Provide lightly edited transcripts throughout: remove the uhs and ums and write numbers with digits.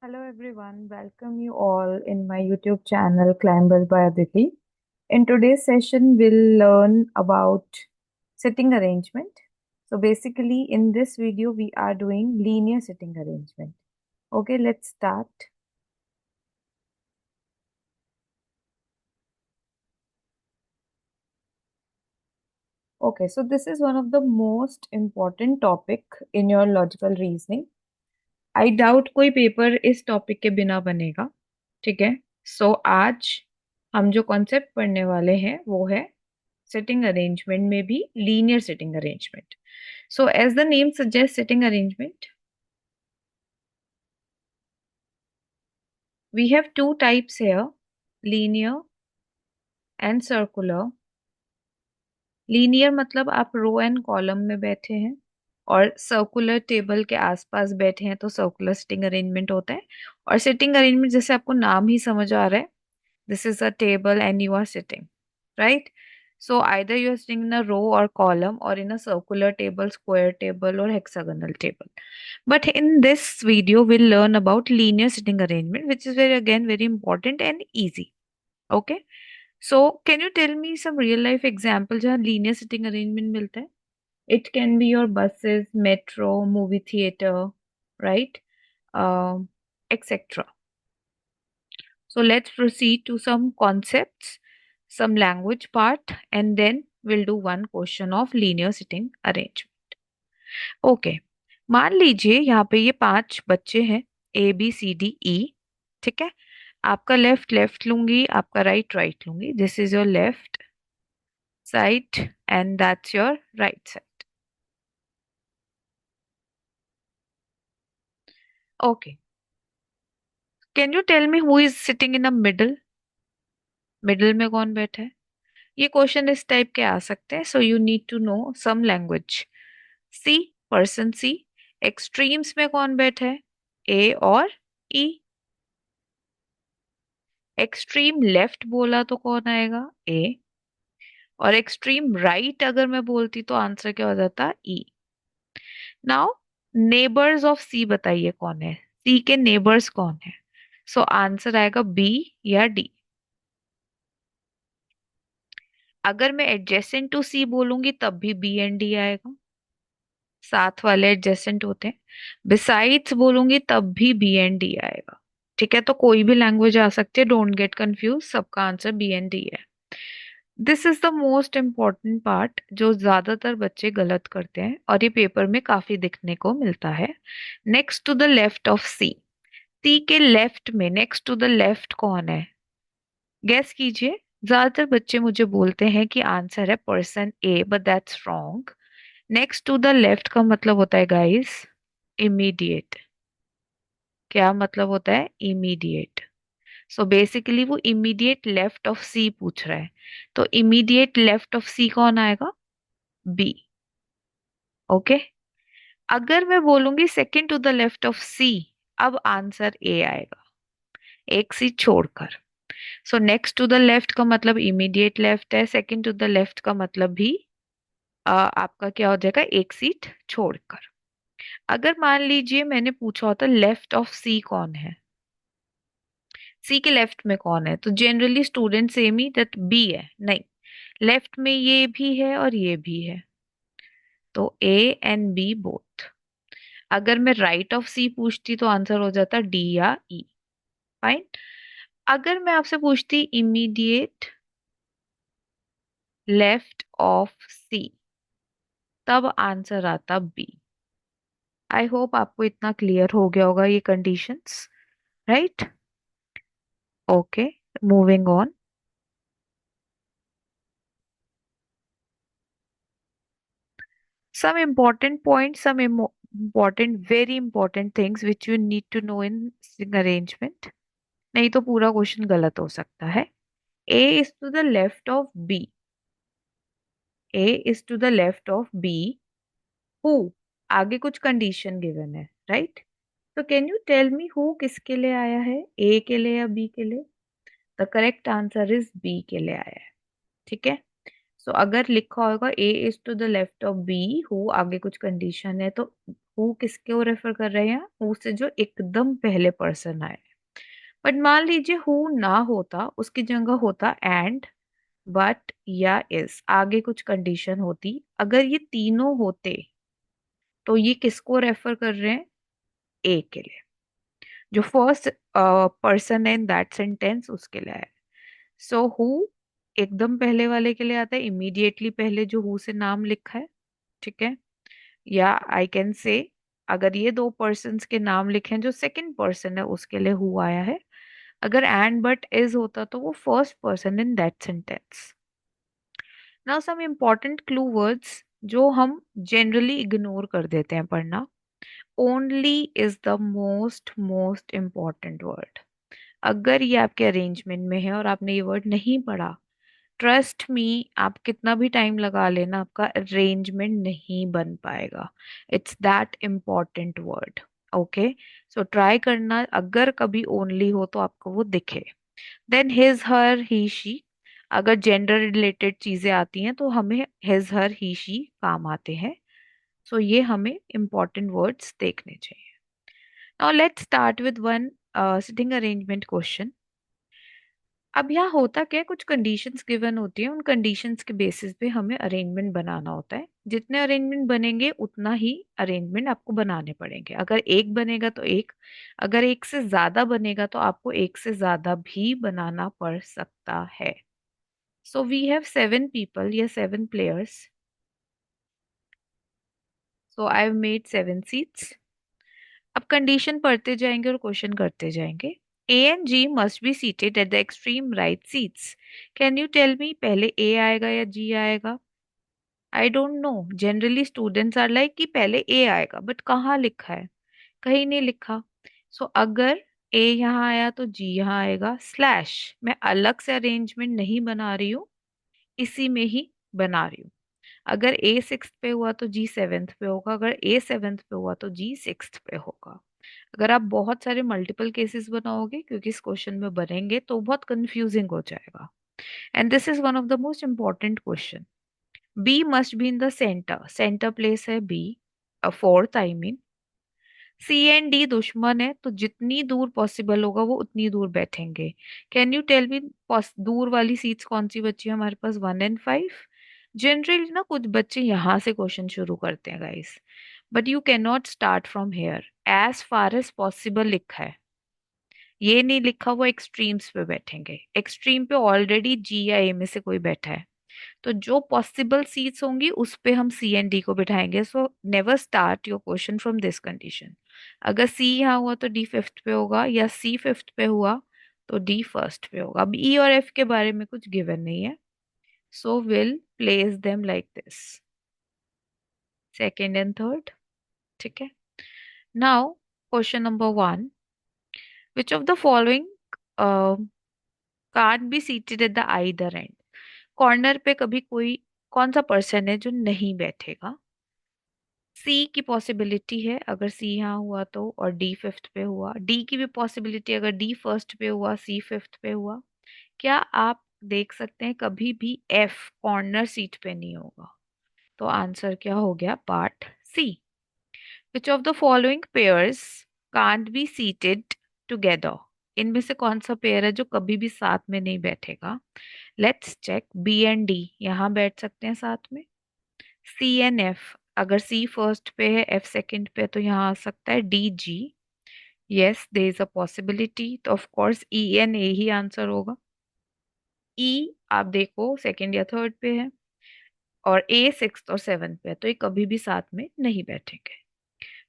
Hello everyone, welcome you all in my YouTube channel Climbers by Aditi. In today's session, we'll learn about sitting arrangement. So basically, in this video, we are doing linear sitting arrangement. Okay, let's start. Okay, so this is one of the most important topic in your logical reasoning. I doubt कोई paper इस topic के बिना बनेगा. ठीक है. सो आज हम जो कॉन्सेप्ट पढ़ने वाले हैं वो है sitting arrangement may be linear sitting arrangement. So as the name suggests, sitting arrangement, we have two types here, linear and circular. Linear मतलब आप रो एंड कॉलम में बैठे हैं और सर्कुलर टेबल के आसपास बैठे हैं तो सर्कुलर सिटिंग अरेंजमेंट होता है. और सिटिंग अरेंजमेंट जैसे आपको नाम ही समझ आ रहा है, this is a table and you are sitting, right? So either you are sitting in a row or column or in a circular table, square table or hexagonal table. But in this video, we'll learn about linear sitting arrangement, which is very important and easy. Okay. So can you tell me some real life example जहाँ linear sitting arrangement मिलता है? It can be your buses, metro, movie theater, right? Etc. So let's proceed to some concepts, some language part, and then we'll do one question of linear sitting arrangement. Okay. मान लीजिए यहाँ पे ये 5 बच्चे हैं, A B C D E. ठीक है. आपका लेफ्ट लेफ्ट लूंगी, आपका राइट राइट लूंगी. This is your left side and that's your right side. Okay. Can you tell me who is sitting in the middle? Middle में कौन बैठा है? ये क्वेश्चन इस टाइप के आ सकते हैं. So you need to know some language. C, person C. Extremes में कौन बैठा है? ए और ई. एक्सट्रीम लेफ्ट बोला तो कौन आएगा? ए. और एक्सट्रीम राइट अगर मैं बोलती तो आंसर क्या हो जाता? ई. नाउ नेबर्स ऑफ सी बताइए कौन है? सी के नेबर्स कौन है? सो आंसर आएगा बी या डी. अगर मैं एडजेसेंट टू सी बोलूंगी तब भी बी एंड डी आएगा. साथ वाले एडजेसेंट होते हैं. बिसाइड्स बोलूंगी तब भी बी एंड डी आएगा. ठीक है. तो कोई भी लैंग्वेज आ सकती है. Don't get confuse. सबका आंसर बी एंड डी है. This is the most important part जो ज्यादातर बच्चे गलत करते हैं और ये पेपर में काफी दिखने को मिलता है. Next to the left of C. C के लेफ्ट में नेक्स्ट टू द लेफ्ट कौन है? गेस कीजिए. ज्यादातर बच्चे मुझे बोलते हैं कि आंसर है person A, but that's wrong. Next to the left का मतलब होता है गाइस इमीडिएट. क्या मतलब होता है? इमीडिएट. सो बेसिकली वो इमीडिएट लेफ्ट ऑफ सी पूछ रहा है. तो इमीडिएट लेफ्ट ऑफ सी कौन आएगा? बी. ओके. अगर मैं बोलूंगी second to the left of C, अब आंसर ए आएगा, एक सी छोड़कर. So next to the left का मतलब इमीडिएट लेफ्ट है. सेकंड टू द लेफ्ट का मतलब भी आपका क्या हो जाएगा? एक सीट छोड़कर. अगर मान लीजिए मैंने पूछा होता लेफ्ट ऑफ सी कौन है, सी के लेफ्ट में कौन है, तो जनरली स्टूडेंट सेम ही दैट बी है. नहीं, लेफ्ट में ये भी है और ये भी है, तो ए एंड बी बोथ. अगर मैं राइट ऑफ सी पूछती तो आंसर हो जाता डी या ई. फाइन. अगर मैं आपसे पूछती इमीडिएट लेफ्ट ऑफ सी, तब आंसर आता बी. आई होप आपको इतना क्लियर हो गया होगा ये conditions, right? Okay, moving on. Some important points, some important, very important things which you need to know in string arrangement. नहीं तो पूरा क्वेश्चन गलत हो सकता है. A is to the left of B. A is to the left of B. Who? आगे कुछ condition given है, राइट? तो can you tell me who किसके लिए आया है? A के लिए या B के लिए? The correct answer is B के लिए आया है. ठीक है. सो अगर लिखा होगा A is to the left of B, who आगे कुछ कंडीशन है, तो हु किसको रेफर कर रहे हैं? हु से जो एकदम पहले पर्सन आए। बट मान लीजिए हु ना होता, उसकी जगह होता एंड, बट या इज, आगे कुछ कंडीशन होती, अगर ये तीनों होते तो ये किसको रेफर कर रहे हैं? ए के लिए। जो फर्स्ट पर्सन है इन दैट सेंटेंस उसके लिए है। सो हु एकदम पहले वाले के लिए आता है, इमीडिएटली पहले जो हु से नाम लिखा है। ठीक है। या आई कैन से, अगर ये दो पर्सन्स के नाम लिखे हैं, जो सेकंड पर्सन है उसके लिए हु आया है। अगर एंड बट इज होता तो वो first person in that sentence. Now some important clue words जो हम जनरली इग्नोर कर देते हैं पढ़ना। Only is the most most important word. अगर ये आपके अरेंजमेंट में है और आपने ये वर्ड नहीं पढ़ा, ट्रस्ट मी, आप कितना भी टाइम लगा लेना, आपका अरेंजमेंट नहीं बन पाएगा। It's that important word. Okay, so try करना, अगर कभी ओनली हो तो आपको वो दिखे। Then his her he she, अगर जेंडर रिलेटेड चीजें आती हैं तो हमें हिज हर ही शी काम आते हैं। सो ये हमें इंपॉर्टेंट वर्ड्स देखने चाहिए। Now let's start with one sitting arrangement question. अब यहाँ होता क्या है, कुछ कंडीशंस गिवन होती हैं, उन कंडीशंस के बेसिस पे हमें अरेंजमेंट बनाना होता है। जितने अरेंजमेंट बनेंगे उतना ही अरेंजमेंट आपको बनाने पड़ेंगे। अगर एक बनेगा तो एक, अगर एक से ज्यादा बनेगा तो आपको एक से ज्यादा भी बनाना पड़ सकता है। सो वी हैव 7 people या 7 players। So I have made 7 seats। अब कंडीशन पढ़ते जाएंगे और क्वेश्चन करते जाएंगे। A and G must be seated at the extreme right seats. Can you tell me पहले ए आएगा या जी आएगा? I don't know. Generally students are like कि पहले ए आएगा, बट कहाँ लिखा है? कहीं नहीं लिखा। सो अगर ए यहाँ आया तो जी यहाँ आएगा स्लैश। मैं अलग से अरेंजमेंट नहीं बना रही हूँ, इसी में ही बना रही हूँ। अगर ए सिक्स्थ पे हुआ तो जी सेवेंथ पे होगा, अगर ए सेवेंथ पे हुआ तो जी सिक्स्थ पे होगा। अगर आप बहुत सारे मल्टीपल केसेस बनाओगे, क्योंकि इस क्वेश्चन में बनेंगे, तो बहुत कंफ्यूजिंग हो जाएगा। And this is one of the most important question. B must be in the center, center place है B, fourth I mean. C and D दुश्मन है, तो जितनी दूर पॉसिबल होगा वो उतनी दूर बैठेंगे। कैन यू टेल मी दूर वाली सीट्स कौन सी बची है हमारे पास? 1 और 5। जनरली ना कुछ बच्चे यहाँ से क्वेश्चन शुरू करते हैं guys, but you can not start from here. As far as possible लिखा है, ये नहीं लिखा वो एक्सट्रीम्स पे बैठेंगे। एक्सट्रीम पे ऑलरेडी जी या ए में से कोई बैठा है, तो जो पॉसिबल सीट्स होंगी उस पे हम सी एंड डी को बिठाएंगे। So never start your question from this condition. अगर सी यहाँ हुआ तो डी फिफ्थ पे होगा, या सी फिफ्थ पे हुआ तो डी फर्स्ट पे होगा। अब ई और एफ के बारे में कुछ गिवन नहीं है, so will place them like this, second and third. ठीक है। Now question number 1, which of the following can't be seated at the either and. Corner पे कभी कोई, कौन सा पर्सन है जो नहीं बैठेगा? सी की पॉसिबिलिटी है, अगर सी यहाँ हुआ तो, और डी फिफ्थ पे हुआ। डी की भी पॉसिबिलिटी, अगर डी फर्स्ट पे हुआ, सी फिफ्थ पे हुआ। क्या आप देख सकते हैं कभी भी एफ कॉर्नर सीट पे नहीं होगा? तो आंसर क्या हो गया? Part C. Which of the following pairs can't be seated together. इनमें से कौन सा पेयर है जो कभी भी साथ में नहीं बैठेगा? Let's check. B and D यहाँ बैठ सकते हैं साथ में। सी एन एफ, अगर सी फर्स्ट पे है एफ सेकंड पे, तो यहाँ आ सकता है D G. Yes, there is a possibility, तो of course E N A ही आंसर होगा। ई आप देखो सेकंड या थर्ड पे है, और ए सिक्स और सेवन्थ पे है, तो ये कभी भी साथ में नहीं बैठेंगे।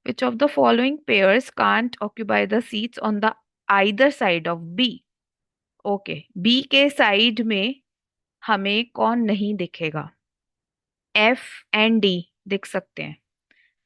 Which of the following pairs can't occupy the seats on the either side of B. Okay, B के साइड में हमें कौन नहीं दिखेगा? एफ एंड डी दिख सकते हैं।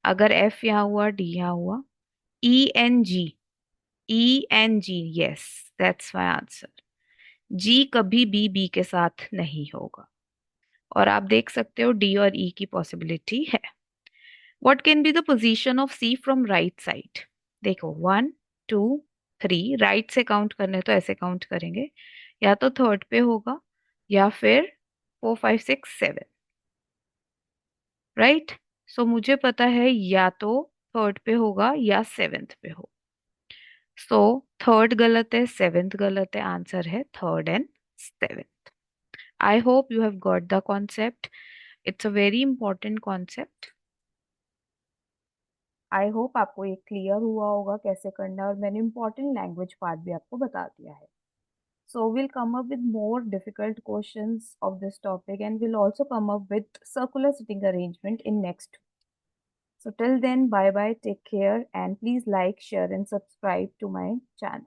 अगर एफ यहाँ हुआ, डी यहाँ हुआ। E N G, E N G, yes, that's my answer. G कभी भी बी के साथ नहीं होगा। और आप देख सकते हो डी और ई की पॉसिबिलिटी है। What can be the position of C from right side? देखो 1 2 3, राइट से काउंट करने तो ऐसे काउंट करेंगे, या तो थर्ड पे होगा, या फिर 4 5 6 7। राइट। सो मुझे पता है या तो थर्ड पे होगा या सेवेंथ पे हो। सो थर्ड गलत है, सेवेंथ गलत है, आंसर है third and seventh. I hope you have got the concept. It's a very important concept. I hope आपको ये क्लियर हुआ होगा कैसे करना है, और मैंने इंपॉर्टेंट लैंग्वेज पार्ट भी आपको बता दिया है। So we'll come up with more difficult questions of this topic, and we'll also come up with circular sitting arrangement in next. So till then, bye bye, take care, and please like, share, and subscribe to my channel.